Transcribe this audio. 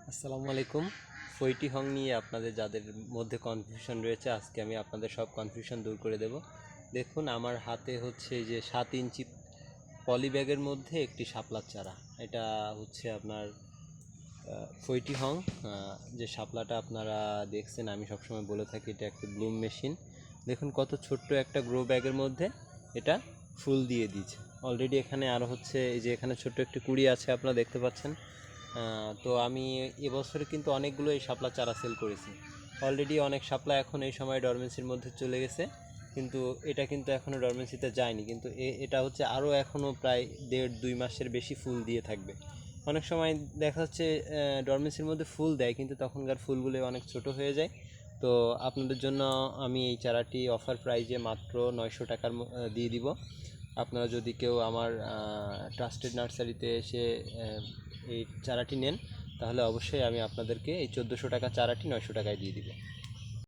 আসসালামু আলাইকুম। ফইটি হং নিয়ে আপনাদের যাদের মধ্যে কনফিউশন রয়েছে, আজকে আমি আপনাদের সব কনফিউশন দূর করে দেব। দেখুন, আমার হাতে হচ্ছে যে 7 ইঞ্চি পলি ব্যাগের মধ্যে একটি শাপলার চারা। এটা হচ্ছে আপনার ফইটি হং। যে শাপলাটা আপনারা দেখছেন, আমি সবসময় বলে থাকি এটা একটা ব্লুম মেশিন। দেখুন কত ছোট্ট একটা গ্রো ব্যাগের মধ্যে এটা ফুল দিয়ে দিয়েছে অলরেডি। এখানে আরও হচ্ছে এই যে এখানে ছোট্ট একটি কুড়ি আছে, আপনারা দেখতে পাচ্ছেন। তো আমি এবছরে কিন্তু অনেকগুলো এই শাপলা চারা সেল করেছি অলরেডি। অনেক শাপলা এখন এই সময় ডরমেন্সির মধ্যে চলে গেছে, কিন্তু এটা কিন্তু এখনও ডরমেন্সিতে যায়নি। কিন্তু এটা হচ্ছে আরও এখনও প্রায় 1.5-2 মাসের বেশি ফুল দিয়ে থাকবে। অনেক সময় দেখা যাচ্ছে ডরমেন্সির মধ্যে ফুল দেয়, কিন্তু তখনকার ফুলগুলো অনেক ছোট হয়ে যায়। তো আপনাদের জন্য আমি এই চারাটি অফার প্রাইজে মাত্র 900 টাকার দিয়ে দিব। আপনারা যদি কেউ আমার ট্রাস্টেড নার্সারিতে এসে এই চারাটি নেন, তাহলে অবশ্যই আমি আপনাদেরকে এই 1400 টাকা চারাটি 900 টাকায় দিয়ে দিব।